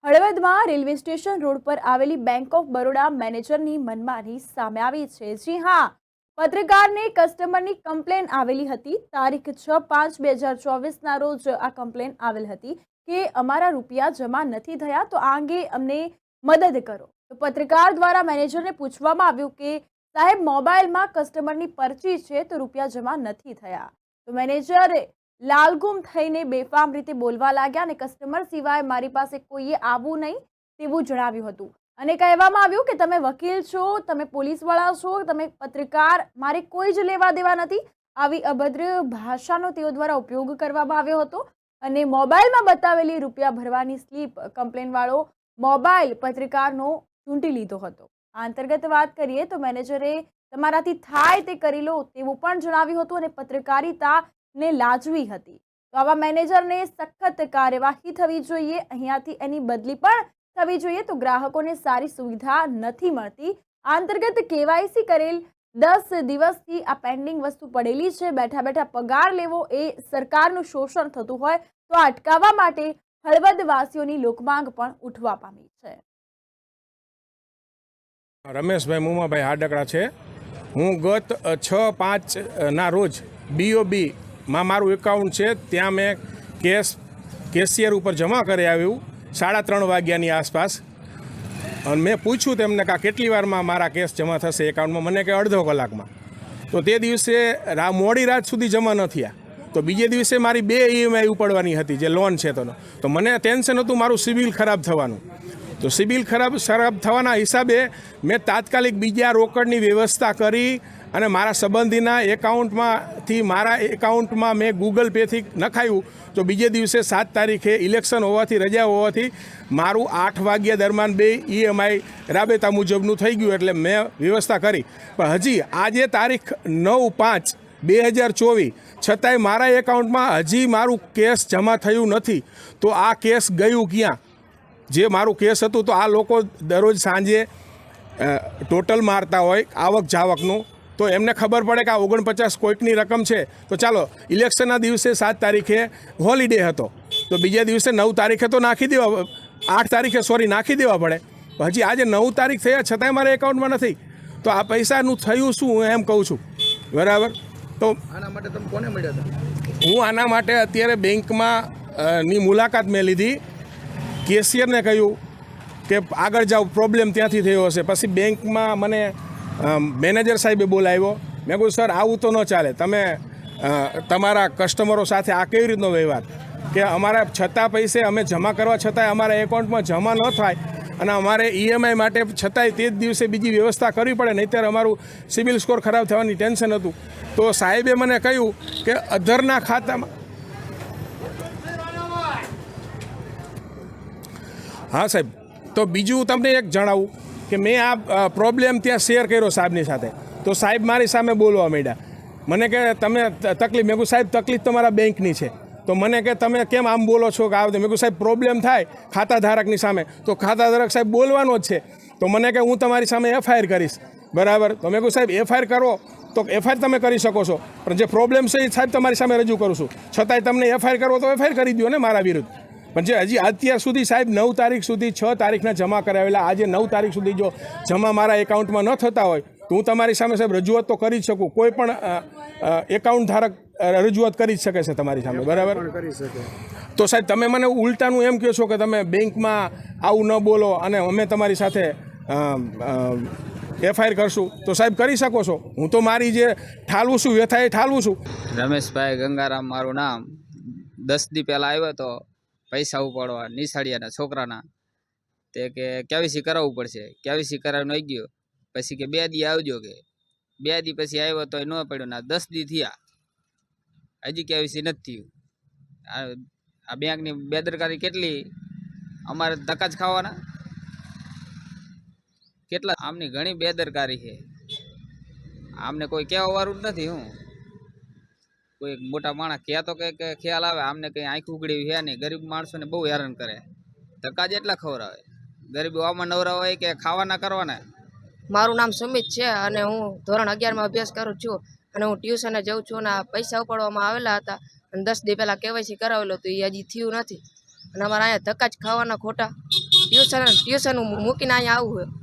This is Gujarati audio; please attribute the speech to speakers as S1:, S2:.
S1: હળવદમાં રેલવે સ્ટેશન રોડ પર આવેલી બેંક ઓફ બરોડા મેનેજરની મનમાની સામે આવી છે। જી હા, પત્રકારને કસ્ટમરની કમ્પ્લેન આવેલી હતી। તારીખ 6/5/2024ના રોજ આ કમ્પ્લેન આવેલ હતી કે અમારા રૂપિયા જમા નથી થયા, તો આ અંગે અમને મદદ કરો। તો પત્રકાર દ્વારા મેનેજરને પૂછવામાં આવ્યું કે સાહેબ, મોબાઈલમાં કસ્ટમરની પરચી છે તો રૂપિયા જમા નથી થયા। તો મેનેજરે લાલગુમ થઈને બેફામ રીતે બોલવા લાગ્યા અને કસ્ટમર સિવાય મારી પાસે કોઈએ આવવું નહીં તેવું જણાવ્યું હતું અને કહેવામાં આવ્યું કે તમે વકીલ છો, તમે પોલીસવાળા છો, તમે પત્રકાર, મારે કોઈ જ લેવા દેવા નથી। આવી અભદ્ર ભાષાનો તેઓ દ્વારા ઉપયોગ કરવામાં આવ્યો હતો અને મોબાઈલમાં બતાવેલી રૂપિયા ભરવાની સ્લીપ કમ્પ્લેનવાળો મોબાઈલ પત્રકારનો ચૂંટી લીધો હતો। આ અંતર્ગત વાત કરીએ તો મેનેજરે તમારાથી થાય તે કરી લો તેવું પણ જણાવ્યું હતું અને પત્રકારિતા ને લાજવી હતી। તો આવા મેનેજરને સખત કાર્યવાહી થવી જોઈએ, અહીંયાથી એની બદલી પણ થવી જોઈએ। તો ગ્રાહકોને સારી સુવિધા નથી મળતી। આ અંતર્ગત કેવાયસી કરેલ 10 દિવસથી આ પેન્ડિંગ વસ્તુ પડેલી છે। બેઠા બેઠા પગાર લેવો એ સરકારનું શોષણ થતું હોય તો આ અટકાવવા માટે હળવદવાસીઓની લોકમાંગ પણ ઉઠવા પામી છે।
S2: રમેશભાઈ મુમાભાઈ હાડકડા છે। હું ગત 6/5ના રોજ BOB માં મારું એકાઉન્ટ છે, ત્યાં મેં કેશિયર ઉપર જમા કરી આવ્યું 3:30 વાગ્યાની આસપાસ। અને મેં પૂછ્યું તેમને કે કેટલી વારમાં મારા કેશ જમા થશે એકાઉન્ટમાં, મને કે અડધો કલાકમાં। તો તે દિવસે મોડી રાત સુધી જમા ન થયા। તો બીજે દિવસે મારી 2 EMI ઉપાડવાની હતી જે લોન છે તો મને ટેન્શન હતું મારું સિબિલ ખરાબ થવાનું। તો સિબિલ ખરાબ થવાના હિસાબે મેં તાત્કાલિક બીજા રોકડની વ્યવસ્થા કરી અને મારા સંબંધીના એકાઉન્ટમાંથી મારા એકાઉન્ટમાં મેં ગૂગલ પેથી નખાયું। તો બીજે દિવસે 7 તારીખે ઇલેક્શન હોવાથી, રજા હોવાથી મારું 8 વાગ્યા દરમિયાન 2 EMI રાબેતા મુજબનું થઈ ગયું, એટલે મેં વ્યવસ્થા કરી। પણ હજી આજે તારીખ 9/5/2024 છતાંય મારા એકાઉન્ટમાં હજી મારું કેશ જમા થયું નથી। તો આ કેશ ગયું ક્યાં? જે મારું કેસ હતું તો આ લોકો દરરોજ સાંજે ટોટલ મારતા હોય આવક જાવકનું, તો એમને ખબર પડે કે આ 49 કોઈકની રકમ છે, તો ચાલો ઇલેક્શનના દિવસે 7 તારીખે હોલિડે હતો તો બીજા દિવસે 9 તારીખે તો નાખી દેવા, 8 તારીખે નાખી દેવા પડે। હજી આજે 9 તારીખ થયા છતાંય મારા એકાઉન્ટમાં નથી। તો આ પૈસાનું થયું શું, હું એમ કહું છું, બરાબર? તો
S3: આના માટે તમે કોને મળ્યા હતા?
S2: હું આના માટે અત્યારે બેંકમાં ની મુલાકાત મેં લીધી, કેશિયરને કહ્યું કે આગળ જાઓ, પ્રોબ્લેમ ત્યાંથી થયો હશે। પછી બેંકમાં મને મેનેજર સાહેબે બોલાવ્યો। મેં કહ્યું સર, આવું તો ન ચાલે, તમે તમારા કસ્ટમરો સાથે આ કેવી રીતનો વ્યવહાર કે અમારા છતાં પૈસે અમે જમા કરવા છતાંય અમારા એકાઉન્ટમાં જમા ન થાય અને અમારે EMI માટે છતાંય તે જ દિવસે બીજી વ્યવસ્થા કરવી પડે, નહીંતર અમારું સિબિલ સ્કોર ખરાબ થવાની ટેન્શન હતું। તો સાહેબે મને કહ્યું કે અધરના ખાતામાં, હા સાહેબ, તો બીજું તમને એક જણાવું કે મેં આ પ્રોબ્લેમ ત્યાં શેર કર્યો સાહેબની સાથે, તો સાહેબ મારી સામે બોલવા માંડ્યા। મને કે તમે તકલીફ, મેં કહ્યું સાહેબ તકલીફ તમારા બેંકની છે। તો મને કે તમે કેમ આમ બોલો છો કે આવ, મેં કહ્યું સાહેબ પ્રોબ્લેમ થાય ખાતાધારકની સામે તો ખાતાધારક સાહેબ બોલવાનો જ છે। તો મને કે હું તમારી સામે FIR કરીશ, બરાબર? તો મેં કહ્યું સાહેબ FIR કરો તો FIR તમે કરી શકો છો, પણ જે પ્રોબ્લેમ છે એ સાહેબ તમારી સામે રજૂ કરું છું, છતાંય તમને FIR કરવો તો FIR કરી દો ને મારા વિરુદ્ધ। પણ જે હજી અત્યાર સુધી સાહેબ 9 તારીખ સુધી 6 તારીખના જમા કરાવેલા, આજે 9 તારીખ સુધી જો જમા મારા એકાઉન્ટમાં ન થતા હોય તો હું તમારી સામે સાહેબ રજૂઆત તો કરી જ શકું। કોઈ પણ એકાઉન્ટ ધારક રજૂઆત કરી જ શકે છે તમારી સામે, બરાબર?
S3: કરી શકે।
S2: તો સાહેબ તમે મને ઉલટાનું એમ કહો છો કે તમે બેંકમાં આવું ન બોલો અને અમે તમારી સાથે FIR કરશું, તો સાહેબ કરી શકો છો। હું તો મારી જે ઠાલવું છું વ્યથા એ ઠાલવું છું।
S4: રમેશભાઈ ગંગારામ મારું નામ। 10 દી પહેલાં આવ્યો તો પૈસા ઉપાડવા નિશાળિયાના છોકરાના, તે કે કેવાયસી કરાવવું પડશે। કેવાયસી કરાવીને આવી ગયો, પછી કે 2 દી આવજો, કે 2 દી પછી આવ્યો તો ન પડ્યો ના 10 દી થયા, હજી કેવાયસી નથી થયું। આ બેંકની બેદરકારી કેટલી, અમારે ધક્કા જ ખાવાના કેટલા? આમની ઘણી બેદરકારી છે, આમને કોઈ કહેવાવાળું જ નથી। હું કોઈ મોટા માણસ કહે તો કંઈક ખ્યાલ આવે, આમને કંઈ આંખ ઉગડી છે નહીં। ગરીબ માણસોને બહુ હેરાન કરે, ધક્કા જ એટલા ખવડાવે। ગરીબ આમાં નવરા હોય કે ખાવાના કરવાના।
S5: મારું નામ સુમિત છે અને હું ધોરણ 11માં અભ્યાસ કરું છું અને હું ટ્યુશને જાઉં છું અને પૈસા ઉપાડવામાં આવેલા હતા અને 10 દી પહેલાં KYC કરાવેલું હતું, એ હજી થયું નથી અને અમારે અહીંયા ધક્કા જ ખાવાના ખોટા। ટ્યુશન મૂકીને અહીંયા આવું